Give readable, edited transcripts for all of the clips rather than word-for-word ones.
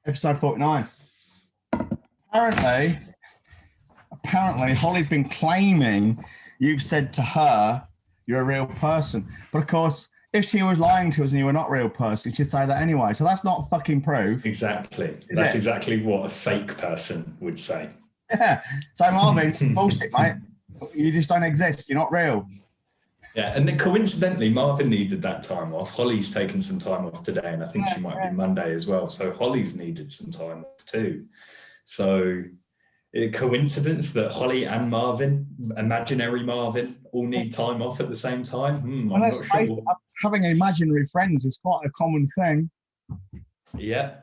Episode 49. Apparently, Holly's been claiming you've said to her you're a real person. But of course, if she was lying to us and you were not a real person, she'd say that anyway. So that's not fucking proof. Exactly. That's exactly what a fake person would say. Yeah. So Marvin, bullshit, mate. You just don't exist. You're not real. Yeah, and then coincidentally, Marvin needed that time off. Holly's taken some time off today, and I think she might be Monday as well. So Holly's needed some time off too. So coincidence that Holly and Marvin, imaginary Marvin, all need time off at the same time? I'm not sure. Having imaginary friends is quite a common thing. Yeah.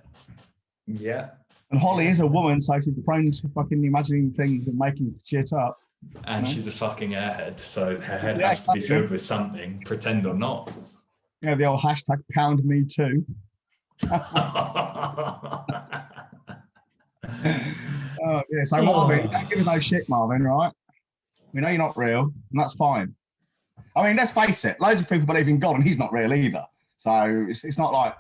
Yeah. And Holly is a woman, so she's prone to fucking imagining things and making shit up. And she's a fucking airhead, so her head has to be filled with something, pretend or not. Yeah, the old hashtag pound me too. Oh, yeah, so Marvin, don't give us no shit, Marvin, right? We know you're not real, and that's fine. I mean, let's face it, loads of people believe in God, and he's not real either. So it's not like,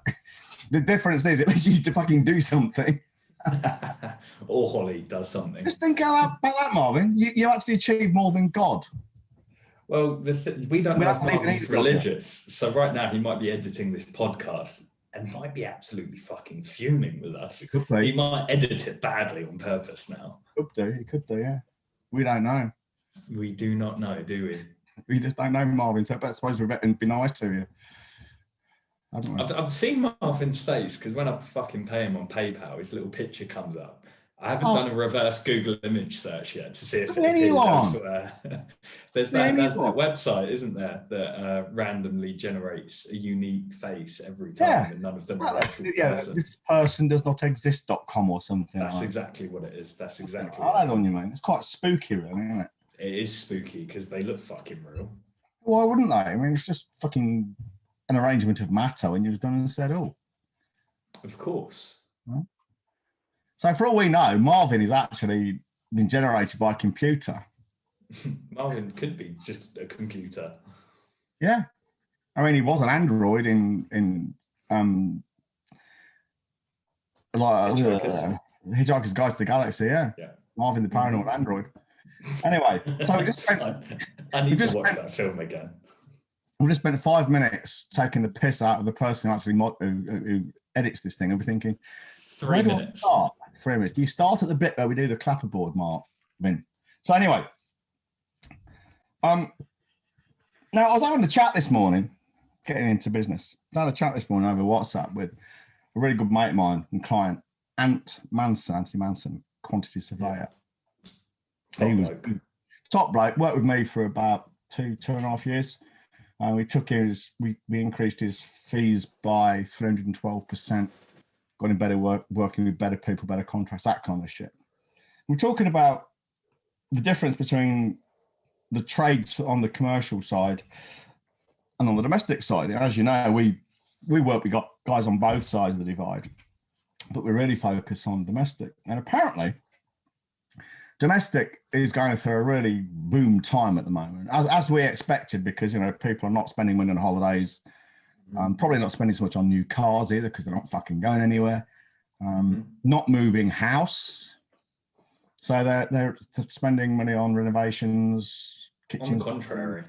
the difference is, at least you to fucking do something. Or Holly does something. Just think about that, Marvin. You actually achieve more than God. Well, we don't know if Marvin's religious. So right now he might be editing this podcast and might be absolutely fucking fuming with us. He might edit it badly on purpose now. He could do, yeah. We don't know. We do not know, do we? We just don't know Marvin, so I suppose we're be nice to you. I don't know. I've seen Marvin's face because when I fucking pay him on PayPal, his little picture comes up. I haven't done a reverse Google image search yet to see if it appears elsewhere. There's that website, isn't there, that randomly generates a unique face every time, and none of them are actual person. This person does not exist.com or something. That's exactly what it is. That's exactly I know on you, man. It's quite spooky, really, isn't it? It is spooky because they look fucking real. Why wouldn't they? I mean, it's just fucking an arrangement of matter when you've done and said all. Of course. Right. So for all we know, Marvin is actually been generated by a computer. Marvin could be just a computer. Yeah. I mean, he was an android in Hitchhiker's Guide to the Galaxy, yeah. Marvin the Paranoid Android. Anyway, so we just spent, I need to watch that film again. We just spent 5 minutes taking the piss out of the person who actually who edits this thing. And we're thinking, 3 minutes. 3 minutes. Do you start at the bit where we do the clapperboard, Marvin? So anyway, now I was having a chat this morning, getting into business. I had a chat this morning over WhatsApp with a really good mate of mine and client, Anthony Manson, quantity surveyor. He was top bloke, worked with me for about two and a half years. We increased his fees by 312%, got him better work, working with better people, better contracts, that kind of shit. We're talking about the difference between the trades on the commercial side and on the domestic side. As you know, we got guys on both sides of the divide, but we really focus on domestic. And apparently, domestic is going through a really boom time at the moment, as we expected, because people are not spending money on holidays, probably not spending so much on new cars either because they're not fucking going anywhere, not moving house, so they're spending money on renovations, kitchens. On the contrary,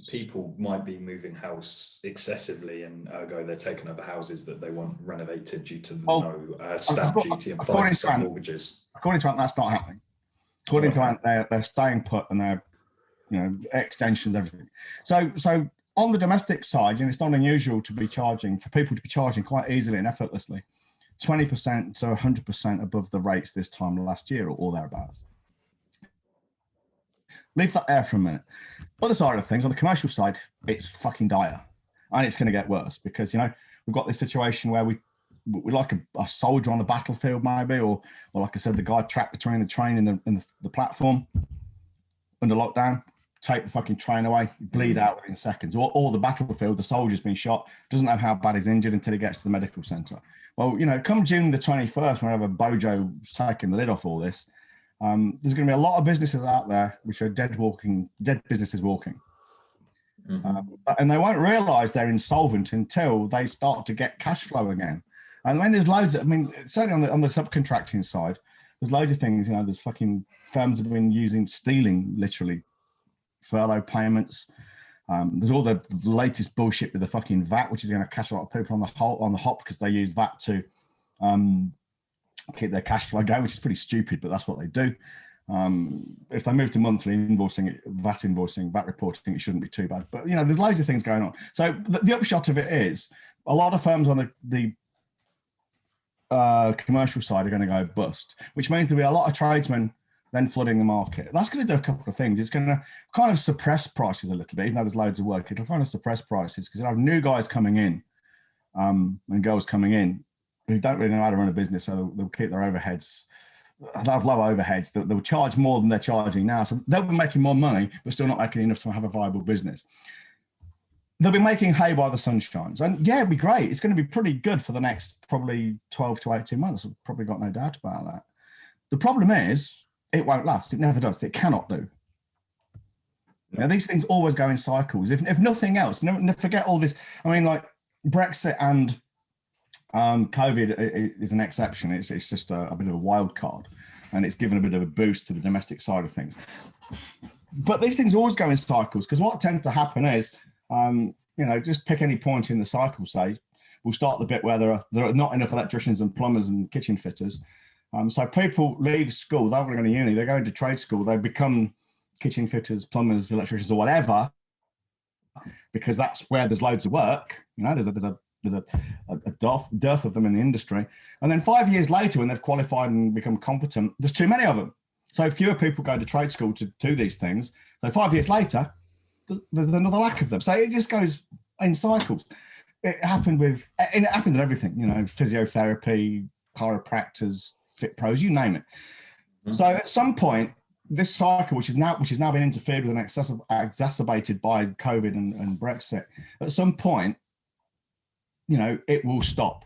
people might be moving house excessively, and ergo they're taking over houses that they want renovated due to no stamp duty and 5% mortgages. According to that, that's not happening. According to Ant, they're staying put and they're, extensions, everything. So on the domestic side, it's not unusual for people to be charging quite easily and effortlessly 20% to 100% above the rates this time last year or thereabouts. Leave that there for a minute. Other side of things, on the commercial side, it's fucking dire, and it's going to get worse because we've got this situation where we like a soldier on the battlefield, maybe, or like I said, the guy trapped between the train and the platform under lockdown. Take the fucking train away, bleed out within seconds. Or the battlefield, the soldier's been shot, doesn't know how bad he's injured until he gets to the medical centre. Well, come June the 21st, whenever Bojo's taking the lid off all this, there's going to be a lot of businesses out there which are dead businesses walking. And they won't realise they're insolvent until they start to get cash flow again. And when there's loads of, I mean, certainly on the subcontracting side, there's loads of things, you know, there's fucking firms have been stealing literally furlough payments. There's all the latest bullshit with the fucking VAT, which is going to catch a lot of people on the hop because they use VAT to keep their cash flow going, which is pretty stupid, but that's what they do. If they move to monthly invoicing, VAT reporting, it shouldn't be too bad. But, you know, there's loads of things going on. So the upshot of it is a lot of firms on the commercial side are going to go bust, which means there'll be a lot of tradesmen then flooding the market. That's going to do a couple of things. It's going to kind of suppress prices a little bit, even though there's loads of work. It'll kind of suppress prices because you'll have new guys coming in and girls coming in who don't really know how to run a business, so they'll keep their overheads. They'll have low overheads. They'll charge more than they're charging now. So they'll be making more money, but still not making enough to have a viable business. They'll be making hay while the sun shines. And yeah, it'd be great. It's going to be pretty good for the next probably 12 to 18 months. I've probably got no doubt about that. The problem is, it won't last. It never does. It cannot do. Now, these things always go in cycles. If nothing else, forget all this. I mean, like Brexit and COVID is an exception. It's just a bit of a wild card, and it's given a bit of a boost to the domestic side of things. But these things always go in cycles because what tends to happen is, you know, just pick any point in the cycle, say, we'll start the bit where there are not enough electricians and plumbers and kitchen fitters. So people leave school, they don't want to go to uni, they go into trade school, they become kitchen fitters, plumbers, electricians, or whatever, because that's where there's loads of work. You know, there's a dearth of them in the industry. And then 5 years later, when they've qualified and become competent, there's too many of them. So fewer people go to trade school to do these things. So 5 years later, there's another lack of them. So it just goes in cycles. It happens in everything, you know, physiotherapy, chiropractors, fit pros, you name it. Mm-hmm. So at some point, this cycle, which is now been interfered with and exacerbated by COVID and Brexit, at some point, you know, it will stop.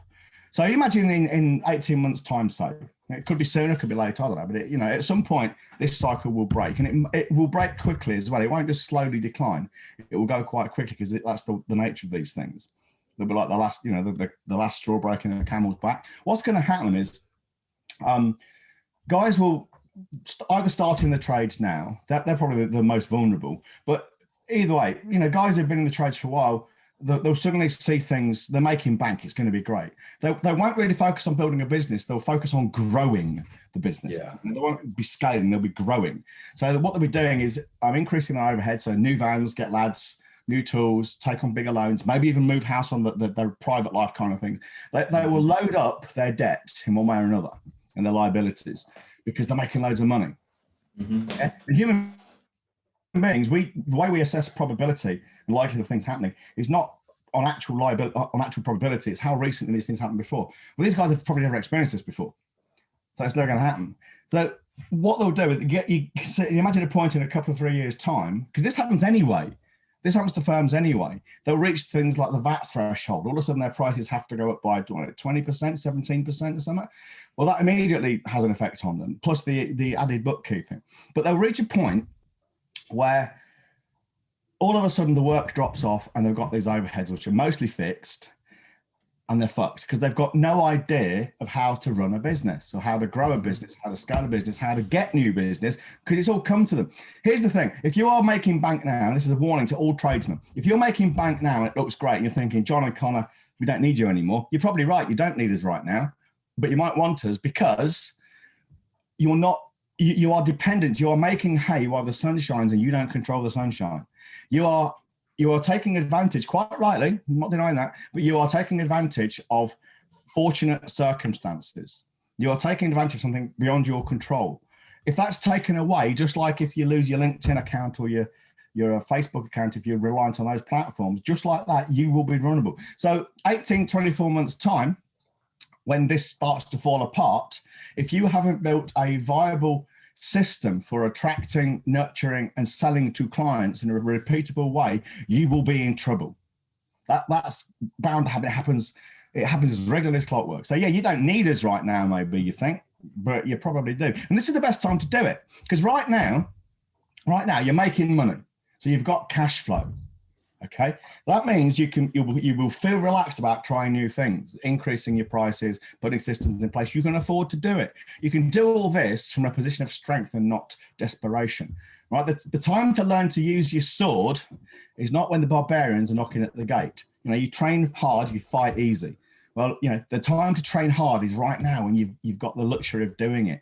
So imagine in 18 months' time, say, it could be sooner, it could be later, I don't know, but you know, at some point, this cycle will break, and it will break quickly as well. It won't just slowly decline. It will go quite quickly because that's the nature of these things. They'll be like the last, you know, the last straw breaking the camel's back. What's going to happen is guys will either start in the trades now. They're probably the most vulnerable. But either way, you know, guys who've been in the trades for a while, they'll suddenly see things. They're making bank. It's going to be great. They won't really focus on building a business. They'll focus on growing the business. Yeah. They won't be scaling. They'll be growing. So what they'll be doing is increasing their overhead. So new vans, get lads, new tools, take on bigger loans, maybe even move house on their private life kind of things. They will load up their debt in one way or another and their liabilities because they're making loads of money. Mm-hmm. Yeah? And human beings, the way we assess probability and likelihood of things happening is not on actual probability. It's how recently these things happened before. Well, these guys have probably never experienced this before, so it's never going to happen. So what they'll do is you imagine a point in a couple of 3 years' time, because this happens anyway. This happens to firms anyway. They'll reach things like the VAT threshold. All of a sudden, their prices have to go up by 20%, 17% or something. Well, that immediately has an effect on them, plus the added bookkeeping. But they'll reach a point where all of a sudden the work drops off and they've got these overheads, which are mostly fixed, and they're fucked because they've got no idea of how to run a business or how to grow a business, how to scale a business, how to get new business, because it's all come to them. Here's the thing. If you are making bank now, and this is a warning to all tradesmen, if you're making bank now and it looks great and you're thinking, John and Connor, we don't need you anymore, you're probably right. You don't need us right now, but you might want us because you are dependent. You are making hay while the sun shines and you don't control the sunshine. You are taking advantage, quite rightly, I'm not denying that, but you are taking advantage of fortunate circumstances. You are taking advantage of something beyond your control. If that's taken away, just like if you lose your LinkedIn account or your Facebook account, if you're reliant on those platforms, just like that, you will be vulnerable. So 18, 24 months time, when this starts to fall apart, if you haven't built a viable system for attracting, nurturing, and selling to clients in a repeatable way, you will be in trouble. That's bound to happen. It happens as regularly as clockwork. So yeah, you don't need us right now, maybe you think, but you probably do. And this is the best time to do it, because right now you're making money. So you've got cash flow. Okay, that means you will feel relaxed about trying new things, increasing your prices, putting systems in place. You can afford to do it. You can do all this from a position of strength and not desperation. Right, the time to learn to use your sword is not when the barbarians are knocking at the gate. You know, you train hard, you fight easy. Well, you know, the time to train hard is right now when you've got the luxury of doing it.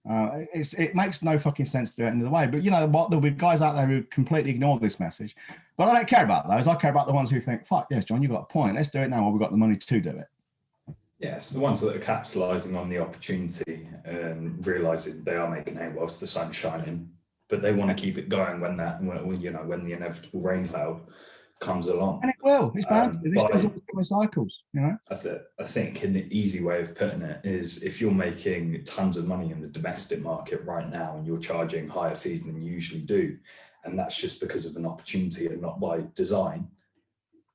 It makes no fucking sense to do it any other way. But you know what? There'll be guys out there who completely ignore this message. But I don't care about those. I care about the ones who think, fuck yes, John, you've got a point. Let's do it now while we've got the money to do it. Yes, the ones that are capitalising on the opportunity and realising they are making hay whilst the sun's shining, but they want to keep it going when the inevitable rain cloud comes along. And it will. It's bound to. This goes in cycles, you know. I think an easy way of putting it is if you're making tons of money in the domestic market right now and you're charging higher fees than you usually do, and that's just because of an opportunity and not by design,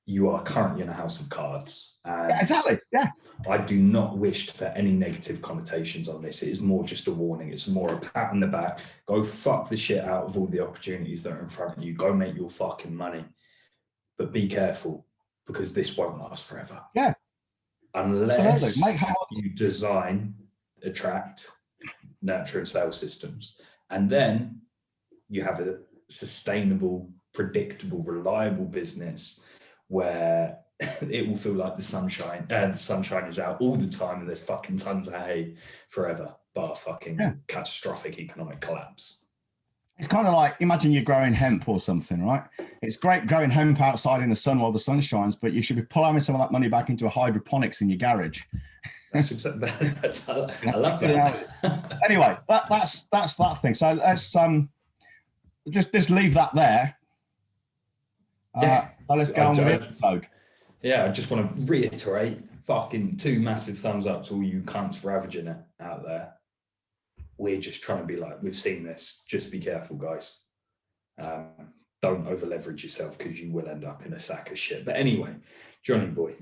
you are currently in a house of cards. And yeah, exactly. Yeah. I do not wish to put any negative connotations on this. It is more just a warning. It's more a pat on the back. Go fuck the shit out of all the opportunities that are in front of you. Go make your fucking money. But be careful, because this won't last forever. Yeah. Unless you design, attract, nurture, and sell systems. And then you have a sustainable, predictable, reliable business where it will feel like the sunshine is out all the time and there's fucking tons of hay forever, bar fucking catastrophic economic collapse. It's kind of like, imagine you're growing hemp or something, right? It's great growing hemp outside in the sun while the sun shines, but you should be pulling some of that money back into a hydroponics in your garage. That's exactly. I love that. Anyway, that's that thing. So let's just leave that there. Let's go on with the episode. Yeah, I just want to reiterate, fucking 2 massive thumbs up to all you cunts ravaging it out there. We're just trying to be like, we've seen this. Just be careful, guys. Don't over leverage yourself because you will end up in a sack of shit. But anyway, Johnny boy,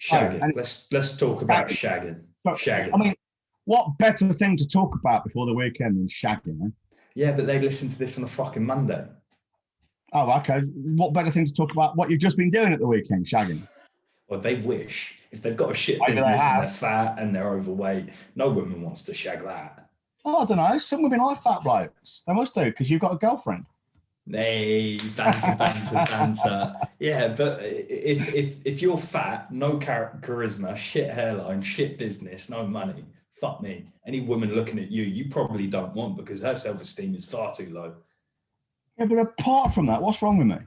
shagging. Let's talk about shagging. Shagging. I mean, what better thing to talk about before the weekend than shagging? Eh? Yeah, but they listen to this on a fucking Monday. Oh, okay. What better thing to talk about? What you've just been doing at the weekend, shagging? Well, they wish. If they've got a shit business and they're fat and they're overweight, no woman wants to shag that. Oh, I don't know. Some women like fat blokes. They must do, because you've got a girlfriend. Hey, banter. Yeah, but if you're fat, no charisma, shit hairline, shit business, no money, fuck me. Any woman looking at you probably don't want, because her self-esteem is far too low. Yeah, but apart from that, what's wrong with me?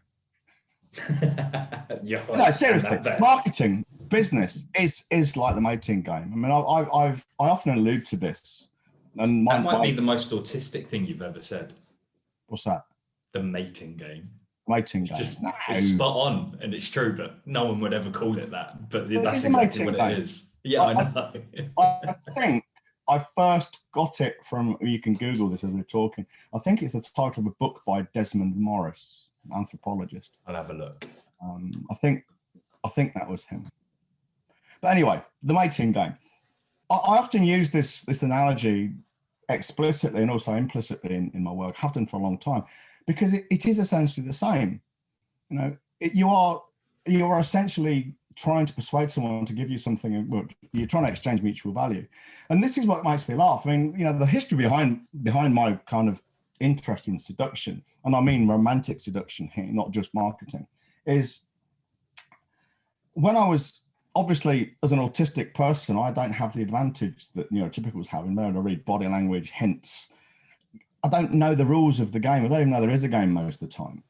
No, seriously, marketing, business is like the mating game. I mean, I often allude to this, and that might be the most autistic thing you've ever said. What's that? The mating game. Mating game. It's spot on, and it's true, but no one would ever call it that. But that's exactly what it is. Yeah, I know. I think I first got it from, you can Google this as we're talking. I think it's the title of a book by Desmond Morris, an anthropologist. I'll have a look. I think that was him. But anyway, the mating game. I often use this analogy explicitly and also implicitly in my work. I have done for a long time, because it is essentially the same. You know, you are essentially trying to persuade someone to give you something. You're trying to exchange mutual value, and this is what makes me laugh. I mean, you know, the history behind my kind of interest in seduction, and I mean romantic seduction here, not just marketing, is when I was, obviously, as an autistic person, I don't have the advantage that neurotypicals have in learning to read body language, hints. I don't know the rules of the game. I don't even know there is a game most of the time.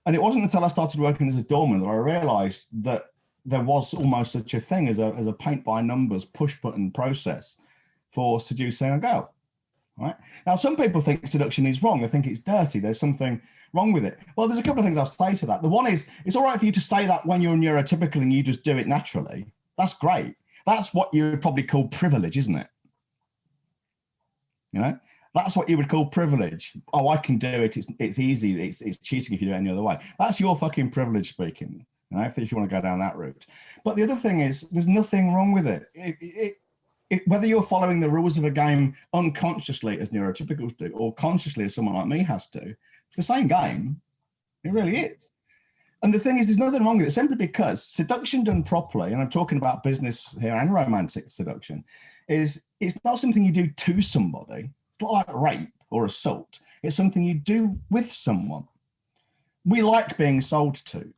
And it wasn't until I started working as a doorman that I realized that there was almost such a thing as a paint by numbers push button process for seducing a girl. Right? Now, some people think seduction is wrong. They think it's dirty. There's something wrong with it. Well, there's a couple of things I'll say to that. The one is, it's all right for you to say that when you're neurotypical and you just do it naturally. That's great. That's what you would probably call privilege, isn't it? You know, that's what you would call privilege. Oh, I can do it. It's easy. It's cheating if you do it any other way. That's your fucking privilege speaking. You know, if you want to go down that route. But the other thing is, there's nothing wrong with it. Whether you're following the rules of a game unconsciously, as neurotypicals do, or consciously, as someone like me has to, it's the same game. It really is. And the thing is, there's nothing wrong with it, simply because seduction done properly, and I'm talking about business here and romantic seduction, is it's not something you do to somebody. It's not like rape or assault. It's something you do with someone. We like being sold to.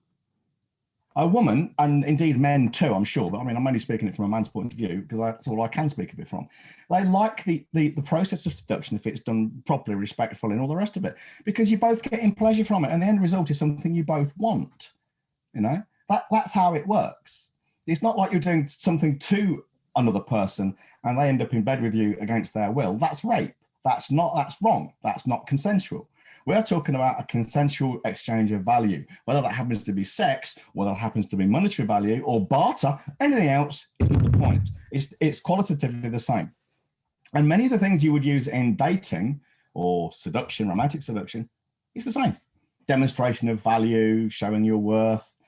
A woman, and indeed men too, I'm sure, but I mean, I'm only speaking it from a man's point of view because that's all I can speak of it from. They like the process of seduction if it's done properly, respectfully, and all the rest of it, because you're both getting pleasure from it, and the end result is something you both want. You know, that's how it works. It's not like you're doing something to another person and they end up in bed with you against their will. That's rape. That's wrong. That's not consensual. We're talking about a consensual exchange of value, whether that happens to be sex, whether that happens to be monetary value or barter, anything else is not the point. It's qualitatively the same. And many of the things you would use in dating or seduction, romantic seduction, is the same. Demonstration of value, showing your worth,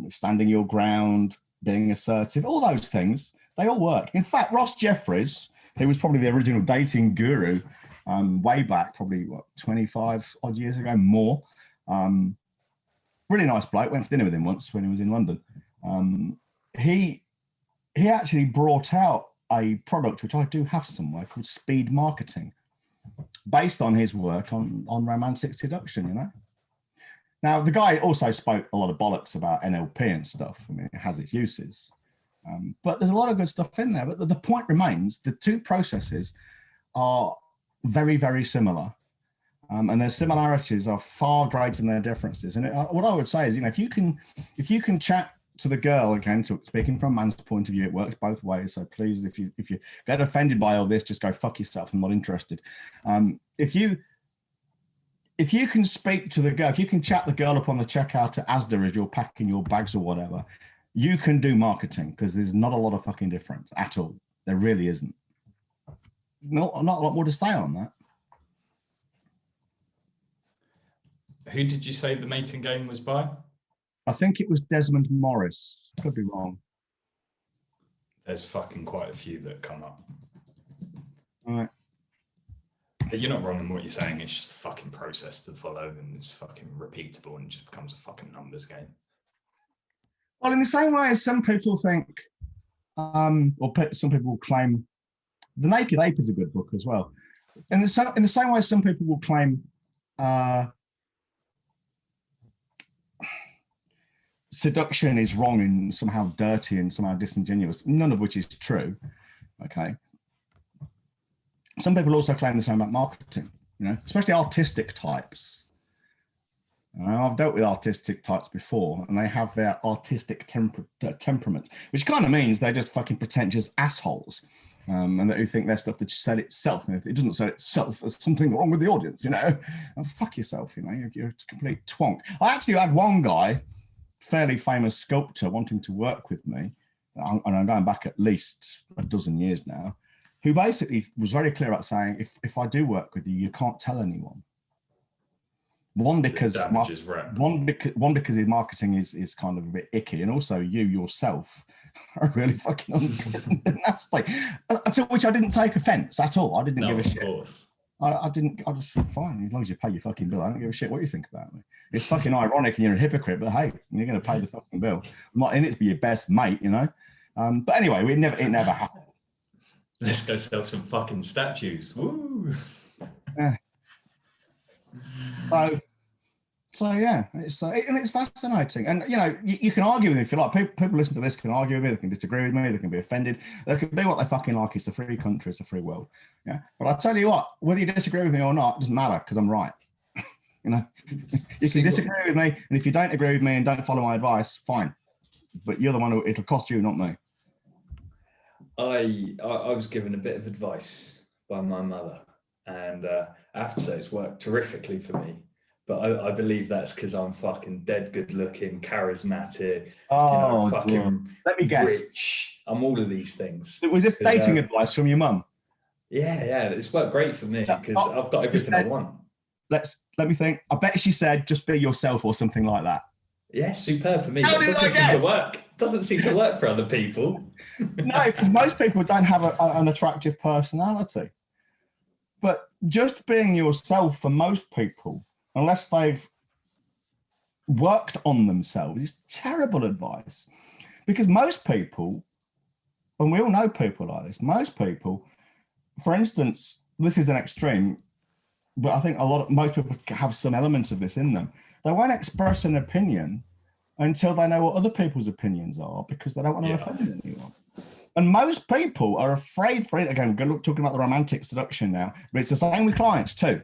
standing your ground, being assertive, all those things, they all work. In fact, Ross Jeffries, who was probably the original dating guru, way back, probably what, 25 odd years ago, more. Really nice bloke. Went for dinner with him once when he was in London. He actually brought out a product which I do have somewhere called speed marketing, based on his work on romantic seduction. You know. Now the guy also spoke a lot of bollocks about NLP and stuff. I mean, it has its uses, but there's a lot of good stuff in there. But the point remains: the two processes are very, very similar, and their similarities are far greater than their differences. And what I would say is, you know, if you can chat to the girl, again, speaking from a man's point of view, it works both ways. So please, if you get offended by all this, just go fuck yourself. I'm not interested. If you can speak to the girl, if you can chat the girl up on the checkout at Asda as you're packing your bags or whatever, you can do marketing, because there's not a lot of fucking difference at all. There really isn't. Not a lot more to say on that. Who did you say the mating game was by? I think it was Desmond Morris. Could be wrong. There's fucking quite a few that come up. All right. But you're not wrong in what you're saying. It's just a fucking process to follow, and it's fucking repeatable, and it just becomes a fucking numbers game. Well, in the same way as some people think, or some people will claim, The Naked Ape is a good book as well. In the same way some people will claim seduction is wrong and somehow dirty and somehow disingenuous, none of which is true, okay? Some people also claim the same about marketing, you know, especially artistic types. I've dealt with artistic types before, and they have their artistic temperament, which kind of means they're just fucking pretentious assholes. And that who think their stuff that just said itself, and if it doesn't say itself, there's something wrong with the audience, you know. Oh, fuck yourself, you know, you're a complete twonk. I actually had one guy, fairly famous sculptor, wanting to work with me, and I'm going back at least a dozen years now, who basically was very clear about saying, if I do work with you, you can't tell anyone. One because his marketing is kind of a bit icky, and also you yourself are really fucking unpleasant and nasty. To which I didn't take offence at all. I didn't give a shit. Course. I just feel fine, as long as you pay your fucking bill. I don't give a shit what you think about me. It's fucking ironic and you're a hypocrite, but hey, you're going to pay the fucking bill. I'm not in it to be your best mate, you know. But anyway, it never happened. Let's go sell some fucking statues. Woo! Yeah. So yeah, it's fascinating, and you know, you can argue with it if you like. People listen to this can argue with me, they can disagree with me, they can be offended, they can do what they fucking like. It's a free country, it's a free world. Yeah, but I tell you what, whether you disagree with me or not, it doesn't matter, because I'm right. You know, you can disagree with me, and if you don't agree with me and don't follow my advice, fine. But you're the one who it'll cost you, not me. I was given a bit of advice by my mother, and I have to say it's worked terrifically for me. But I believe that's because I'm fucking dead good looking, charismatic, fucking let me guess. Rich. I'm all of these things. Was this dating advice from your mum? Yeah, it's worked great for me because I've got everything I want. Let me think. I bet she said just be yourself or something like that. Yeah, superb for me. It doesn't seem to work. Doesn't seem to work for other people. No, because most people don't have an attractive personality. But just being yourself for most people, unless they've worked on themselves is terrible advice, because most people, and we all know people like this, most people, for instance, this is an extreme, but I think most people have some elements of this in them. They won't express an opinion until they know what other people's opinions are, because they don't want to offend anyone. And most people are afraid for it. Again, we're talking about the romantic seduction now, but it's the same with clients too.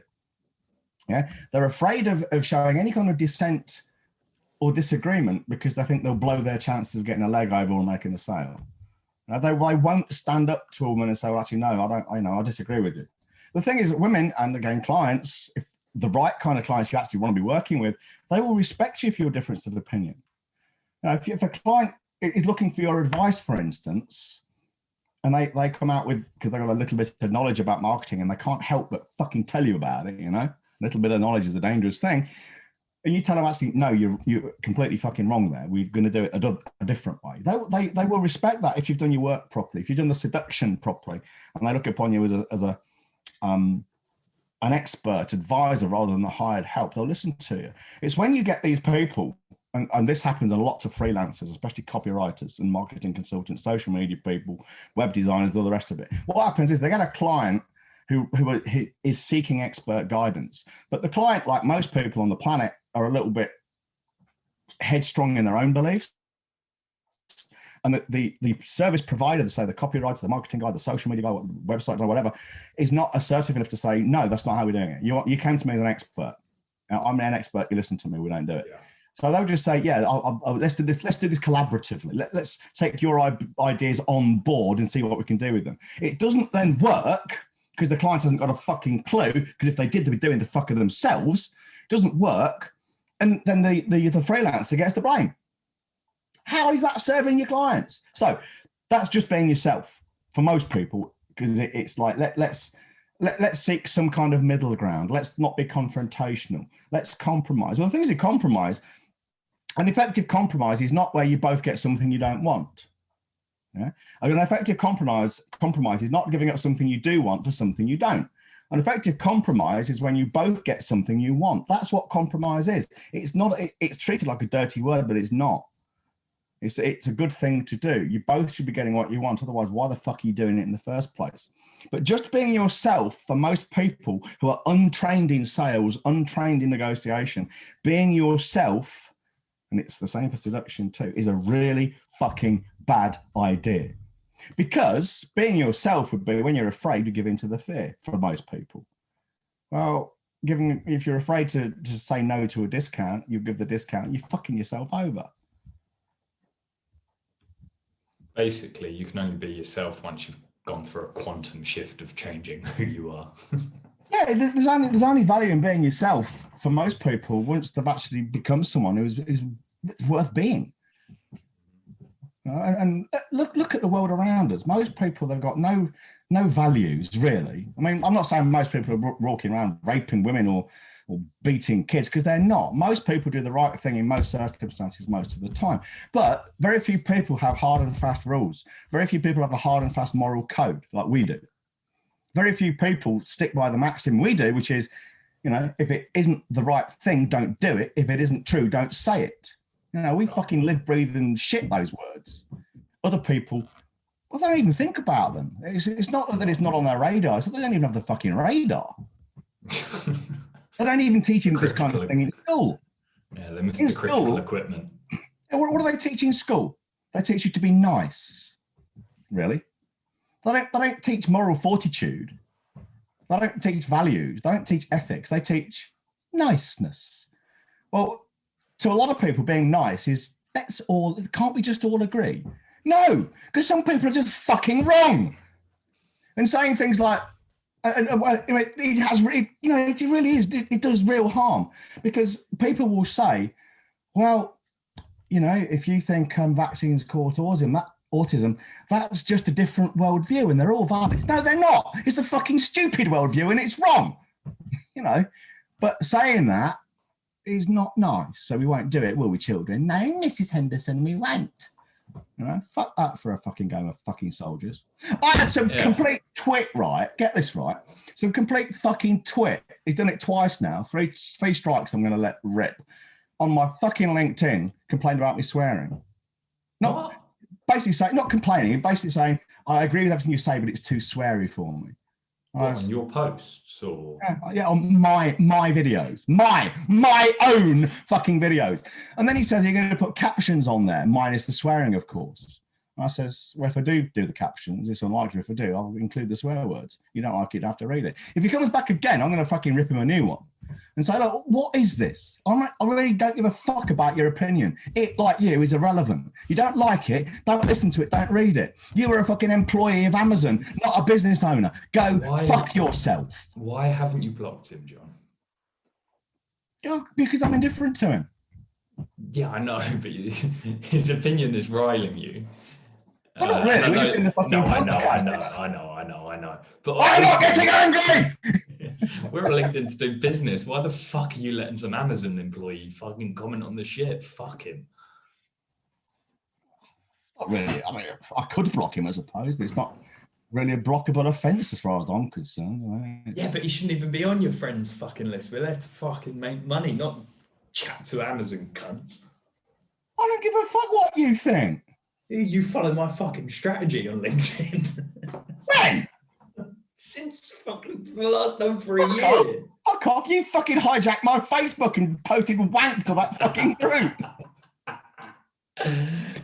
Yeah, they're afraid of showing any kind of dissent or disagreement because they think they'll blow their chances of getting a leg over or making a sale. Now, they won't stand up to a woman and say, well, actually, no, I disagree with you. The thing is, women, and again, clients, if the right kind of clients you actually want to be working with, they will respect you for your difference of opinion. Now, if a client is looking for your advice, for instance, and they come out with, because they've got a little bit of knowledge about marketing and they can't help but fucking tell you about it, you know, a little bit of knowledge is a dangerous thing. And you tell them, actually, no, you're completely fucking wrong there. We're going to do it a different way. They will respect that if you've done your work properly, if you've done the seduction properly, and they look upon you as an expert advisor rather than the hired help, they'll listen to you. It's when you get these people, and this happens a lot to freelancers, especially copywriters and marketing consultants, social media people, web designers, all the rest of it. What happens is they get a client who is seeking expert guidance, but the client, like most people on the planet, are a little bit headstrong in their own beliefs. And the service provider, say the copywriter, the marketing guy, the social media guy, website guy, whatever, is not assertive enough to say, no, that's not how we're doing it. You came to me as an expert. Now, I'm an expert. You listen to me. We don't do it. Yeah. So they'll just say, yeah, let's do this. Let's do this collaboratively. Let's take your ideas on board and see what we can do with them. It doesn't then work because the client hasn't got a fucking clue. Because if they did, they'd be doing the fucker themselves. It doesn't work, and then the freelancer gets the blame. How is that serving your clients? So that's just being yourself for most people, because it's like let's seek some kind of middle ground. Let's not be confrontational. Let's compromise. Well, the thing is, you compromise. An effective compromise is not where you both get something you don't want. Yeah? An effective compromise is not giving up something you do want for something you don't. An effective compromise is when you both get something you want. That's what compromise is. It's not. It's treated like a dirty word, but it's not. It's a good thing to do. You both should be getting what you want. Otherwise, why the fuck are you doing it in the first place? But just being yourself, for most people who are untrained in sales, untrained in negotiation, being yourself, and it's the same for seduction too, is a really fucking bad idea. Because being yourself would be when you're afraid to give in to the fear for most people. Well, if you're afraid to say no to a discount, you give the discount, you're fucking yourself over. Basically, you can only be yourself once you've gone for a quantum shift of changing who you are. Yeah, there's only value in being yourself for most people once they've actually become someone who's worth being. And look at the world around us. Most people, they've got no values, really. I mean, I'm not saying most people are walking around raping women or beating kids, because they're not. Most people do the right thing in most circumstances most of the time. But very few people have hard and fast rules. Very few people have a hard and fast moral code like we do. Very few people stick by the maxim we do, which is, you know, if it isn't the right thing, don't do it. If it isn't true, don't say it. You know, we fucking live, breathe, and shit those words. Other people, well, they don't even think about them. It's not that it's not on their radar. It's that they don't even have the fucking radar. They don't even teach him this kind of thing in school. Yeah, they miss the critical equipment. What do they teach in school? They teach you to be nice. Really? They don't teach moral fortitude. They don't teach values. They don't teach ethics. They teach niceness. Well, to a lot of people, being nice is, can't we just all agree? No, because some people are just fucking wrong. And saying things like, it has, you know, it really is, it does real harm, because people will say, well, you know, if you think vaccines cause autism, that's just a different worldview and they're all valid. No, they're not. It's a fucking stupid worldview and it's wrong, you know. But saying that is not nice, so we won't do it, will we, children? No, Mrs. Henderson, we won't. You know, fuck that for a fucking game of fucking soldiers. I had some complete twit, right? Get this right. Some complete fucking twit. He's done it twice now. Three strikes I'm going to let rip. on my fucking LinkedIn complained about me swearing. Not basically saying, not complaining, basically saying, I agree with everything you say, but it's too sweary for me. On your posts or yeah, on my videos, my own fucking videos. And then he says you're going to put captions on there, minus the swearing, of course. And I says, well, if I do the captions, it's unlikely if I do, I'll include the swear words. You don't like it, you have to read it. If he comes back again, I'm going to fucking rip him a new one and say, look, what is this? I really don't give a fuck about your opinion. It, like you, is irrelevant. You don't like it, don't listen to it, don't read it. You were a fucking employee of Amazon, not a business owner. Go fuck yourself. Why haven't you blocked him, John? Oh, because I'm indifferent to him. Yeah, I know, but his opinion is riling you. Well, not really. We're just in the fucking podcast. I know. But I'm not getting angry! We're LinkedIn to do business. Why the fuck are you letting some Amazon employee fucking comment on the shit? Fuck him. Not really. I mean, I could block him, I suppose, but it's not really a blockable offence as far as I'm concerned. Yeah, but he shouldn't even be on your friends' fucking list. We're there to fucking make money, not chat to Amazon cunts. I don't give a fuck what you think. You follow my fucking strategy on LinkedIn. When? Since fucking the last over a year. Fuck off. You fucking hijacked my Facebook and posted wank to that fucking group.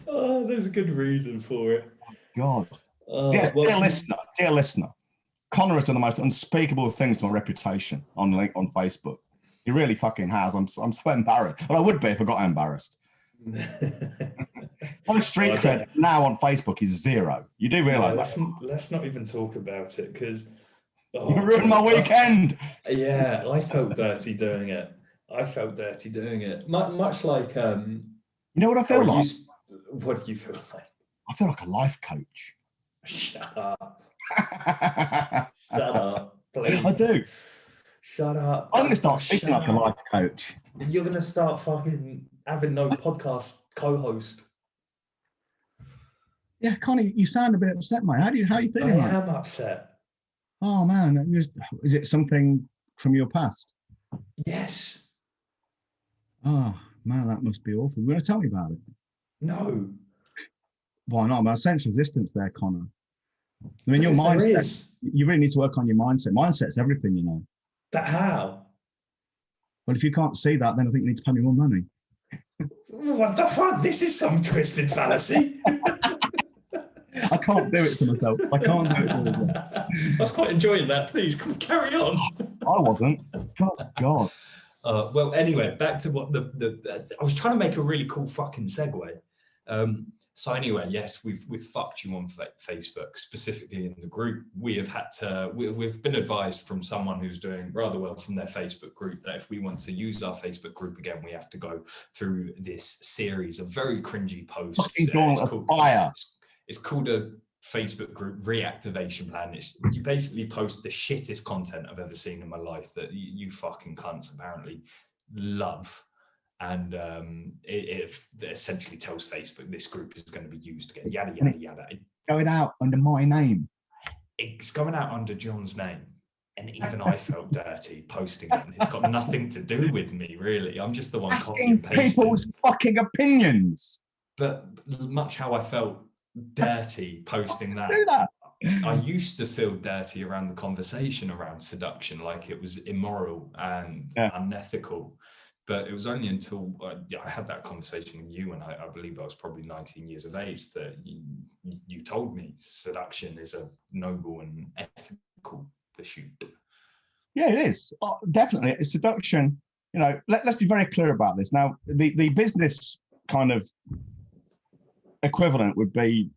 Oh, there's a good reason for it. God. Yes, well, dear listener, Connor has done the most unspeakable things to my reputation on Facebook. He really fucking has. I'm so embarrassed. Well, I would be if I got embarrassed. My street cred now on Facebook is 0. You do realise that? Let's not even talk about it because you ruined my weekend. Yeah, I felt dirty doing it. Much like you know what I feel like? What do you feel like? I feel like a life coach. Shut up. Shut up, please. I do. Shut up. I'm going to start speaking like a life coach. You're going to start fucking having no podcast co-host. Yeah, Connie, you sound a bit upset, mate. How are you feeling? I am upset. Oh man, is it something from your past? Yes. Oh man, that must be awful. You're going to tell me about it? No. Why not? My sense of resistance there, Connor. I mean, your mindset. You really need to work on your mindset. Mindset's everything, you know. But how? Well, if you can't see that, then I think you need to pay me more money. What the fuck? This is some twisted fallacy. I can't do it to myself. I can't do it to myself. I was quite enjoying that. Please, carry on. I wasn't. God. Well, anyway, back to what I was trying to make a really cool fucking segue. So anyway, yes, we've fucked you on Facebook, specifically in the group. We've been advised from someone who's doing rather well from their Facebook group that if we want to use our Facebook group again, we have to go through this series of very cringy posts. It's called a Facebook group reactivation plan. You basically post the shittest content I've ever seen in my life that you fucking cunts apparently love. And it essentially tells Facebook this group is going to be used again, yada, yada, yada. Going out under my name. It's going out under John's name. And even I felt dirty posting it. And it's got nothing to do with me, really. I'm just the one copying and pasting people's fucking opinions. But much how I felt dirty posting that. I used to feel dirty around the conversation around seduction, like it was immoral and unethical. But it was only until I had that conversation with you, and I believe I was probably 19 years of age, that you told me seduction is a noble and ethical pursuit. Yeah, it is. Definitely. It's seduction. You know, let's be very clear about this. Now, the business kind of equivalent would be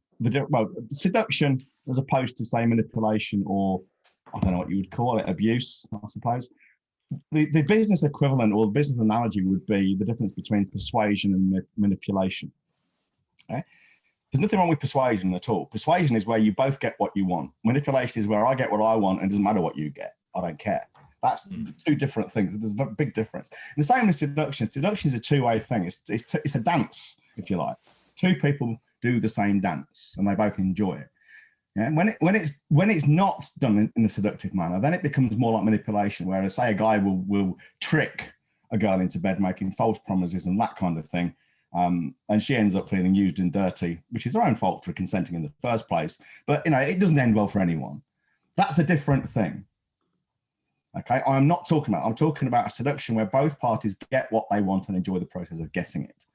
seduction as opposed to, say, manipulation, or I don't know what you would call it, abuse, I suppose. The business equivalent or the business analogy would be the difference between persuasion and manipulation. Okay? There's nothing wrong with persuasion at all. Persuasion is where you both get what you want. Manipulation is where I get what I want and it doesn't matter what you get. I don't care. That's two different things. There's a big difference. And the same with seduction. Seduction is a two-way thing. It's a dance, if you like. Two people do the same dance and they both enjoy it. Yeah? When it's not done in a seductive manner, then it becomes more like manipulation, where say a guy will trick a girl into bed, making false promises and that kind of thing. And she ends up feeling used and dirty, which is her own fault for consenting in the first place. But, you know, it doesn't end well for anyone. That's a different thing. Okay, I'm talking about a seduction where both parties get what they want and enjoy the process of getting it.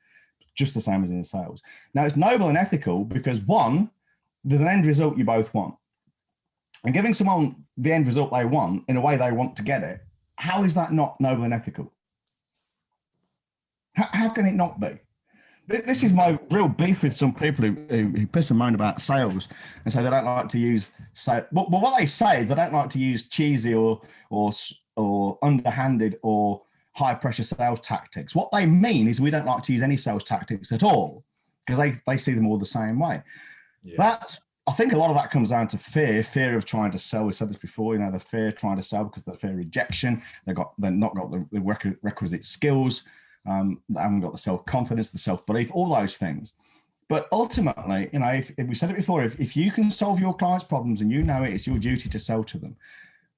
Just the same as in sales. Now, it's noble and ethical because, one, there's an end result you both want. And giving someone the end result they want in a way they want to get it, how is that not noble and ethical? How can it not be? This is my real beef with some people who piss and moan about sales and say they don't like to use sales. But what they say, they don't like to use cheesy or underhanded or high pressure sales tactics. What they mean is we don't like to use any sales tactics at all because they see them all the same way. Yeah. I think a lot of that comes down to fear of trying to sell. We said this before, you know, the fear trying to sell because they fear rejection. They've not got the requisite skills. They haven't got the self-confidence, the self-belief, all those things. But ultimately, you know, if we said it before, if you can solve your clients' problems and you know it, it's your duty to sell to them.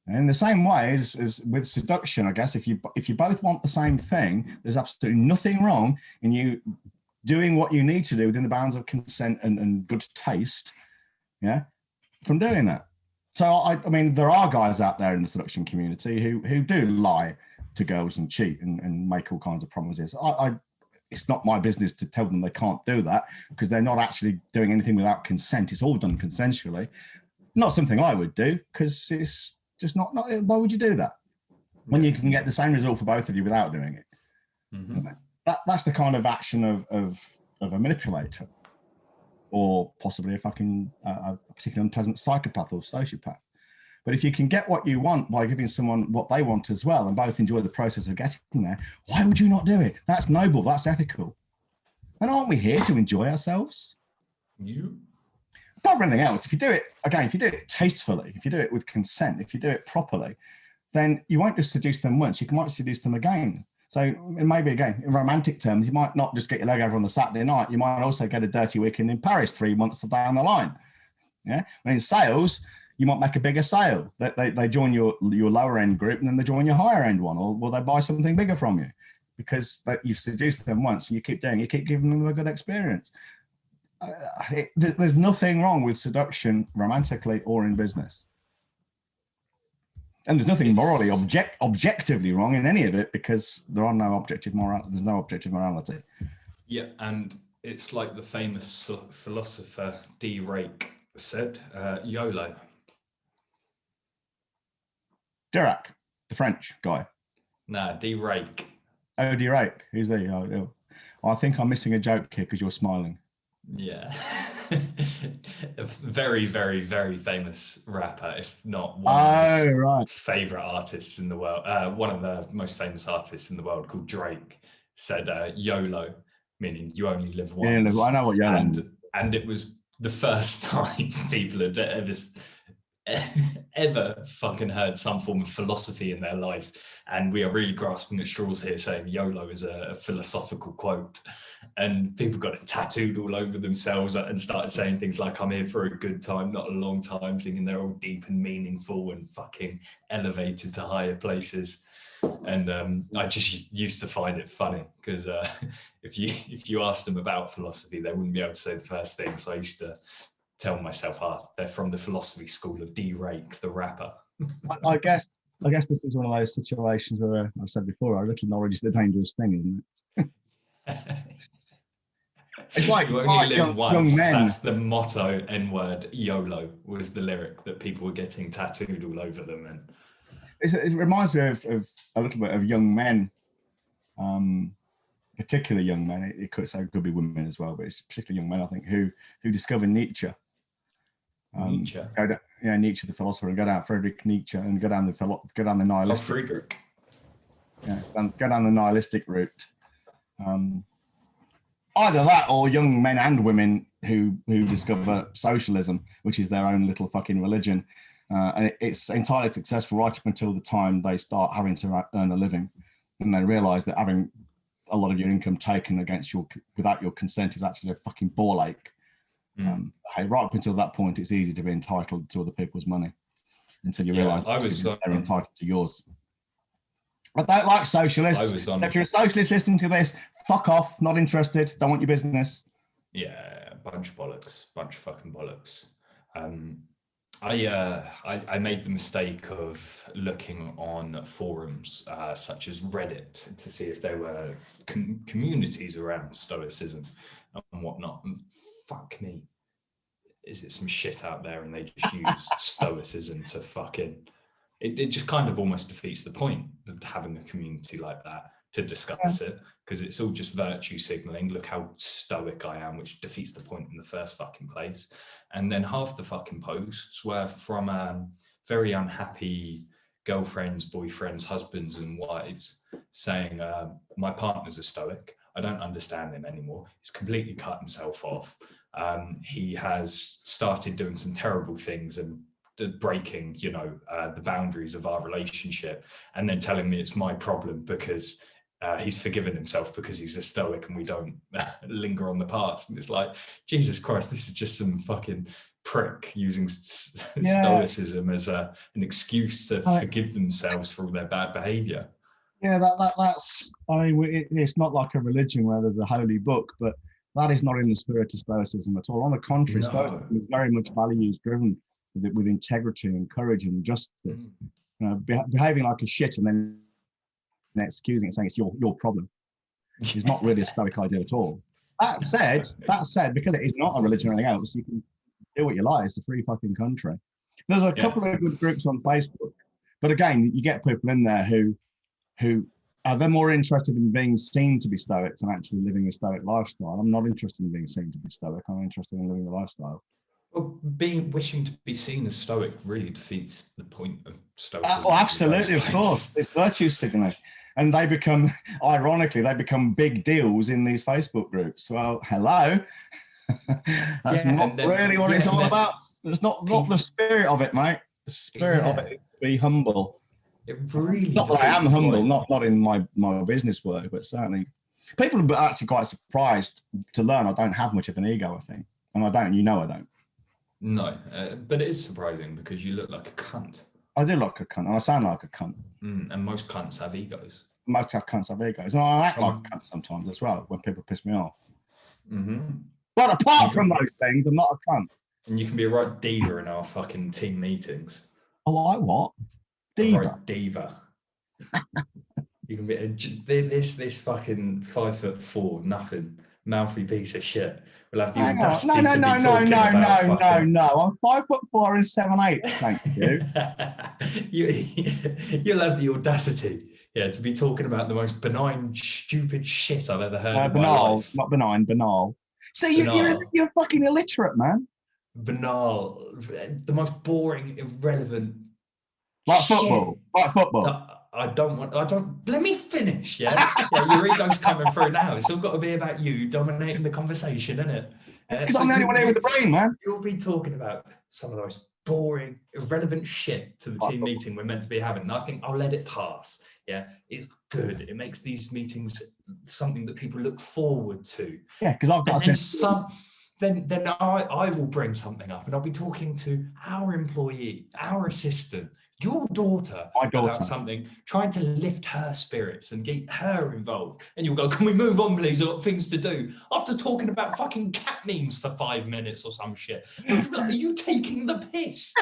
And in the same way as with seduction, I guess, if you both want the same thing, there's absolutely nothing wrong in you doing what you need to do within the bounds of consent and good taste, yeah, from doing that. So, I mean, there are guys out there in the seduction community who do lie to girls and cheat and make all kinds of promises. It's not my business to tell them they can't do that because they're not actually doing anything without consent. It's all done consensually. Not something I would do because it's just not. Why would you do that when you can get the same result for both of you without doing it? Mm-hmm. That's the kind of action of a manipulator, or possibly a particularly unpleasant psychopath or sociopath. But if you can get what you want by giving someone what they want as well and both enjoy the process of getting there, why would you not do it? That's noble, that's ethical. And aren't we here to enjoy ourselves? You. Above everything else, if you do it tastefully, if you do it with consent, if you do it properly, then you won't just seduce them once, you might seduce them again. So maybe again, in romantic terms, you might not just get your leg over on the Saturday night, you might also get a dirty weekend in Paris 3 months down the line. Yeah. And in sales, you might make a bigger sale. They join your lower end group and then they join your higher end one, or will they buy something bigger from you? Because you've seduced them once and you keep giving them a good experience. There's nothing wrong with seduction romantically or in business. And there's nothing morally objectively wrong in any of it because there's no objective morality. Yeah, and it's like the famous philosopher D. Rake said, YOLO. Dirac, the French guy. Nah, D. Rake. Oh, D. Rake. Who's he? Oh, I think I'm missing a joke here because you're smiling. Yeah. A very, very, very famous rapper, if not one of my favorite artists in the world. One of the most famous artists in the world, called Drake, said YOLO, meaning you only live once. Yeah, I know what YOLO means. And it was the first time people had ever fucking heard some form of philosophy in their life. And we are really grasping at straws here, saying YOLO is a philosophical quote. And people got it tattooed all over themselves and started saying things like, I'm here for a good time, not a long time, thinking they're all deep and meaningful and fucking elevated to higher places. And I just used to find it funny because if you asked them about philosophy, they wouldn't be able to say the first thing. So I used to tell myself, they're from the philosophy school of D. Rake, the rapper. I guess this is one of those situations where I said before, a little knowledge is a dangerous thing, isn't it? It's like you only live young once. Men. That's the motto. N-word, YOLO was the lyric that people were getting tattooed all over them. And it reminds me of a little bit of young men, particularly young men. It could be women as well, but it's particularly young men, I think, who discover Nietzsche. Nietzsche, Nietzsche the philosopher, and go down Friedrich Nietzsche and go down the nihilistic. Friedrich. Yeah, go down the nihilistic route. Either that, or young men and women who discover socialism, which is their own little fucking religion, and it's entirely successful right up until the time they start having to earn a living, and they realise that having a lot of your income taken without your consent is actually a fucking ball ache. Right up until that point, it's easy to be entitled to other people's money until you realise they're entitled to yours. I don't like socialists. on. If you're a socialist listening to this, fuck off. Not interested. Don't want your business. Yeah, bunch of bollocks. Bunch of fucking bollocks. I made the mistake of looking on forums such as Reddit to see if there were communities around Stoicism and whatnot. And fuck me, is it some shit out there? And they just use Stoicism to fucking. It just kind of almost defeats the point of having a community like that to discuss it, because it's all just virtue signaling. Look how stoic I am, which defeats the point in the first fucking place. And then half the fucking posts were from very unhappy girlfriends, boyfriends, husbands and wives saying, my partner's a stoic. I don't understand him anymore. He's completely cut himself off. He has started doing some terrible things and breaking, the boundaries of our relationship, and then telling me it's my problem because he's forgiven himself because he's a stoic and we don't linger on the past. And it's like, Jesus Christ, this is just some fucking prick using stoicism as an excuse to forgive themselves for all their bad behavior. Yeah, that's. I mean, it's not like a religion where there's a holy book, but that is not in the spirit of stoicism at all. On the contrary, stoicism is very much values driven, with integrity and courage and justice. Behaving like a shit and then excusing it, saying it's your problem, is not really a stoic idea at all. That said, because it is not a religion or anything else, you can do what you like. It's a free fucking country. There's a couple of good groups on Facebook, but again, you get people in there who they're more interested in being seen to be stoics than actually living a stoic lifestyle. I'm not interested in being seen to be stoic. I'm interested in living the lifestyle. Well, wishing to be seen as stoic really defeats the point of stoicism. Oh, absolutely, of course. It's virtue signaling. And they become, ironically, big deals in these Facebook groups. Well, hello. That's not really what it's all about. It's not the spirit of it, mate. The spirit of it is to be humble. It really not that I am humble, not in my business work, but certainly people are actually quite surprised to learn I don't have much of an ego, I think. And I don't, I don't. No, but it is surprising because you look like a cunt. I do look like a cunt, and I sound like a cunt. And most cunts have egos. Most cunts have egos, and I act like a cunt sometimes as well when people piss me off. But apart from those things, I'm not a cunt. And you can be a right diva in our fucking team meetings. Oh, I what? Diva. Right diva. You can be this fucking 5'4" nothing mouthy piece of shit. We'll have the audacity to be talking about No. I'm 5'4" and 7'8". Thank you. You'll have the audacity, to be talking about the most benign, stupid shit I've ever heard in my life. Not benign, banal. See, you're fucking illiterate, man. Banal, the most boring, irrelevant. Like football. No, I don't. Let me finish. Yeah, your ego's coming through now. It's all got to be about you dominating the conversation, isn't it? Because I'm the only one here with the brain, man. You'll be talking about some of the most boring, irrelevant shit to the team meeting we're meant to be having. And I think I'll let it pass. Yeah, it's good. It makes these meetings something that people look forward to. Yeah, because I've got then I will bring something up, and I'll be talking to our employee, our assistant, your daughter, about something, trying to lift her spirits and get her involved. And you'll go, can we move on, please? I've got things to do. After talking about fucking cat memes for 5 minutes or some shit. Are you taking the piss?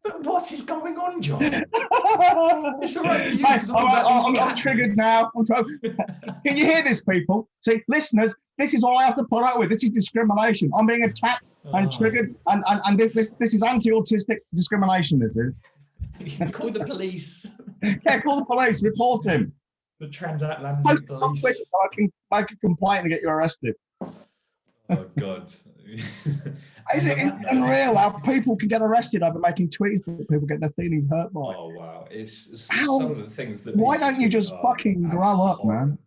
But what is going on, John? It's all right for you to talk about I'm triggered now. Can you hear this, people? See, listeners, this is what I have to put up with. This is discrimination. I'm being attacked and triggered, and this is anti-autistic discrimination, this is. Call the police. Yeah, call the police. Report him. The transatlantic police. So I can make a complaint and get you arrested. Oh, God. Is it unreal how people can get arrested over making tweets that people get their feelings hurt by? Oh, wow. It's some of the things that... Why don't you just fucking grow up, man?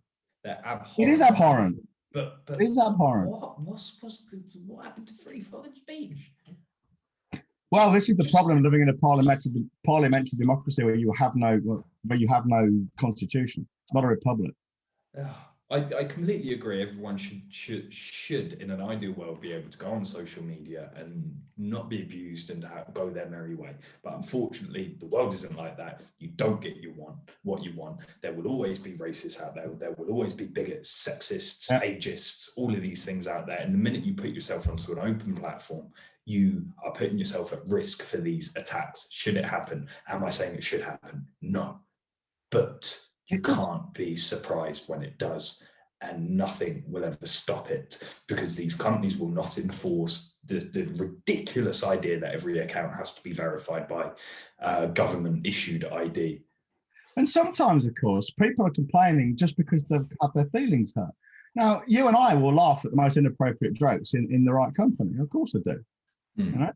They're abhorrent. It is abhorrent. But it is abhorrent. What happened to free fucking speech? Well, this is the problem living in a parliamentary democracy where you have no constitution. It's not a republic. I completely agree. Everyone should, in an ideal world, be able to go on social media and not be abused and go their merry way. But unfortunately, the world isn't like that. You don't get what you want. There will always be racists out there. There will always be bigots, sexists, ageist, all of these things out there. And the minute you put yourself onto an open platform, you are putting yourself at risk for these attacks. Should it happen? Am I saying it should happen? No. But you can't be surprised when it does, and nothing will ever stop it, because these companies will not enforce the ridiculous idea that every account has to be verified by government issued ID. And sometimes, of course, people are complaining just because they've had their feelings hurt. Now, you and I will laugh at the most inappropriate jokes in the right company. Of course I do. You know?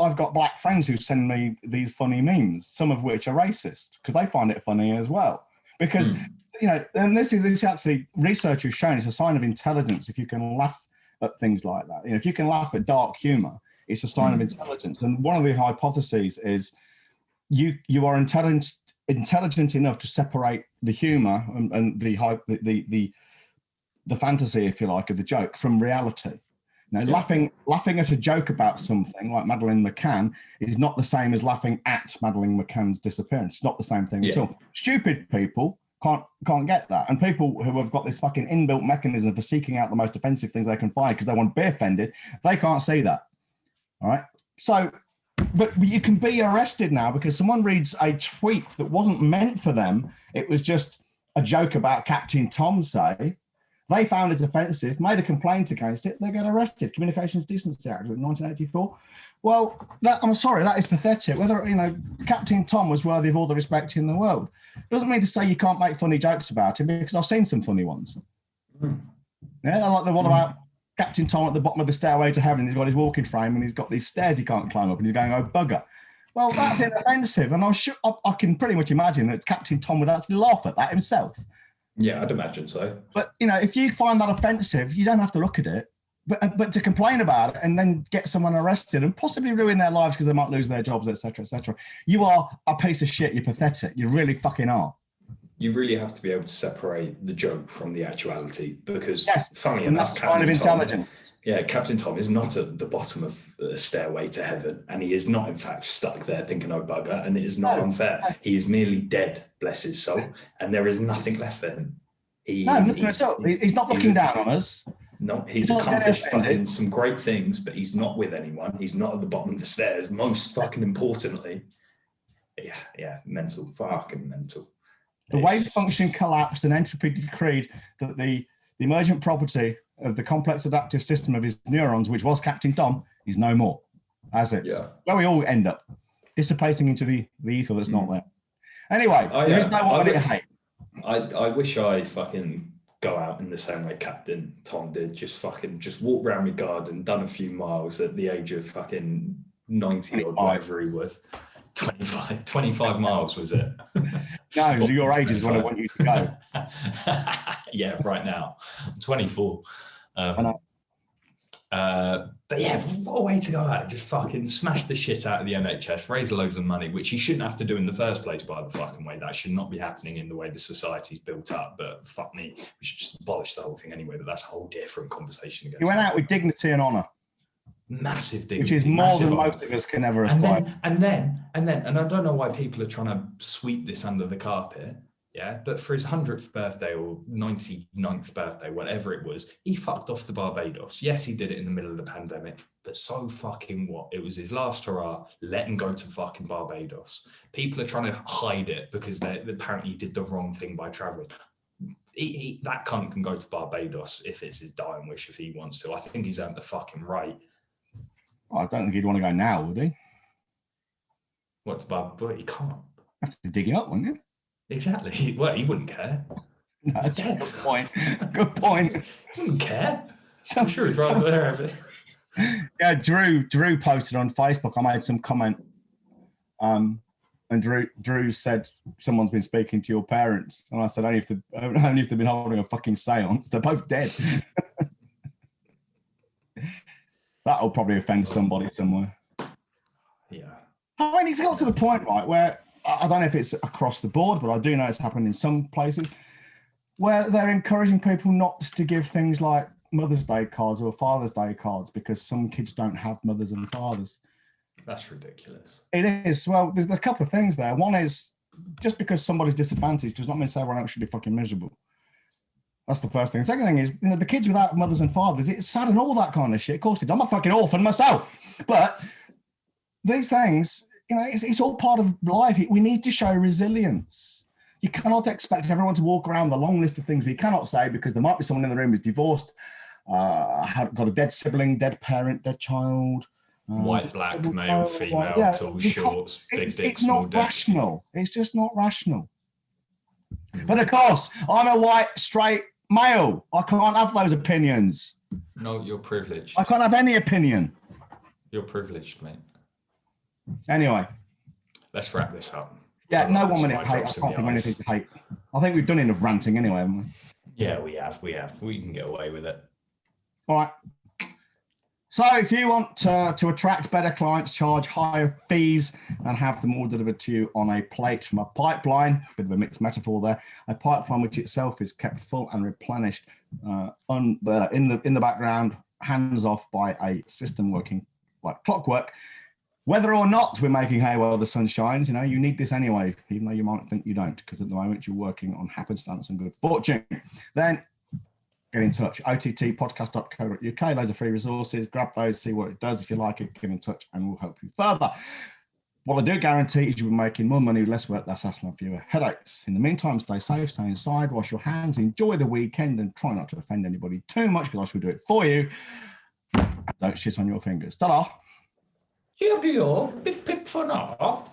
I've got black friends who send me these funny memes, some of which are racist, because they find it funny as well. Because, you know, and this actually, research has shown it's a sign of intelligence if you can laugh at things like that. You know, if you can laugh at dark humor, it's a sign of intelligence. And one of the hypotheses is you are intelligent enough to separate the humor and the fantasy, if you like, of the joke from reality. Now, laughing at a joke about something like Madeleine McCann is not the same as laughing at Madeleine McCann's disappearance. It's not the same thing at all. Stupid people can't get that. And people who have got this fucking inbuilt mechanism for seeking out the most offensive things they can find because they want to be offended, they can't see that. All right. So, but you can be arrested now because someone reads a tweet that wasn't meant for them. It was just a joke about Captain Tom, say. They found it offensive, made a complaint against it, they get arrested. Communications Decency Act of 1984. Well, I'm sorry, that is pathetic. Whether, you know, Captain Tom was worthy of all the respect in the world doesn't mean to say you can't make funny jokes about him, because I've seen some funny ones. Yeah, like the one about Captain Tom at the bottom of the stairway to heaven. He's got his walking frame and he's got these stairs he can't climb up and he's going, oh, bugger. Well, that's inoffensive. And I'm sure I can pretty much imagine that Captain Tom would actually laugh at that himself. Yeah, I'd imagine so. But, you know, if you find that offensive, you don't have to look at it. But to complain about it and then get someone arrested and possibly ruin their lives because they might lose their jobs, etc., etc. You are a piece of shit. You're pathetic. You really fucking are. You really have to be able to separate the joke from the actuality, because, funny enough, Captain Tom is not at the bottom of the stairway to heaven, and he is not, in fact, stuck there thinking, oh, bugger, and it is not unfair. He is merely dead, bless his soul, and there is nothing left for him. He's not looking down on us. No, he's accomplished fucking some great things, but he's not with anyone. He's not at the bottom of the stairs, most fucking importantly. Mental, fucking mental. The wave function collapsed and entropy decreed that the emergent property of the complex adaptive system of his neurons, which was Captain Tom, is no more. That's it. Yeah. Where we all end up, dissipating into the ether that's not there. Anyway, there's no one to hate. I wish I fucking go out in the same way Captain Tom did, just walk around my garden, done a few miles at the age of fucking 90 or whatever he was. 25 miles, was it? No, your age is when I want you to go. Yeah, right now. I'm 24. I know. But yeah, what a way to go out. Just fucking smash the shit out of the NHS, raise loads of money, which you shouldn't have to do in the first place, by the fucking way. That should not be happening in the way the society's built up. But fuck me, we should just abolish the whole thing anyway. But that's a whole different conversation again. You went out with dignity and honour. Massive dignity. Which is more than most of us can ever aspire. And I don't know why people are trying to sweep this under the carpet. Yeah, but for his 100th birthday or 99th birthday, whatever it was, he fucked off to Barbados. Yes, he did it in the middle of the pandemic, but so fucking what? It was his last hurrah. Let him go to fucking Barbados. People are trying to hide it because they apparently did the wrong thing by traveling. That cunt can go to Barbados if it's his dying wish, if he wants to. I think he's earned the fucking right. I don't think he'd want to go now, would he? What's Barbados? He can't. Have to dig it up, wouldn't you? Exactly. Well, he wouldn't care. No, that's a good point. Good point. He wouldn't care. I'm sure he'd rather there have it. Yeah, Drew posted on Facebook. I made some comment. And Drew said someone's been speaking to your parents, and I said only if they've been holding a fucking seance. They're both dead. That'll probably offend somebody somewhere. Yeah. I mean, it's got to the point, right, where I don't know if it's across the board, but I do know it's happened in some places where they're encouraging people not to give things like Mother's Day cards or Father's Day cards because some kids don't have mothers and fathers. That's ridiculous. It is. Well, there's a couple of things there. One is just because somebody's disadvantaged does not mean everyone else should be fucking miserable. That's the first thing. The second thing is, you know, the kids without mothers and fathers, it's sad and all that kind of shit. Of course, I'm a fucking orphan myself. But these things, you know, it's all part of life. We need to show resilience. You cannot expect everyone to walk around with a long list of things we cannot say because there might be someone in the room who's divorced, got a dead sibling, dead parent, dead child. White, black, male, female, tall, shorts, big dick, small dick. It's not rational. It's just not rational. But of course, I'm a white, straight male. I can't have those opinions. No, you're privileged. I can't have any opinion. You're privileged, mate. Anyway. Let's wrap this up. Yeah, no 1 minute hate. I can't think of anything to hate. I think we've done enough ranting anyway, haven't we? Yeah, we have. We can get away with it. All right. So if you want to attract better clients, charge higher fees and have them all delivered to you on a plate from a pipeline, bit of a mixed metaphor there, a pipeline which itself is kept full and replenished in the background, hands off by a system working like clockwork. Whether or not we're making hay while the sun shines, you know, you need this anyway, even though you might think you don't, because at the moment you're working on happenstance and good fortune. Then get in touch. OTTpodcast.co.uk, loads of free resources. Grab those, see what it does. If you like it, get in touch and we'll help you further. What I do guarantee is you'll be making more money, less work, less hassle, and fewer headaches. In the meantime, stay safe, stay inside, wash your hands, enjoy the weekend, and try not to offend anybody too much because I shall do it for you. Don't shit on your fingers. Ta-da! Cheerio, pip pip for now.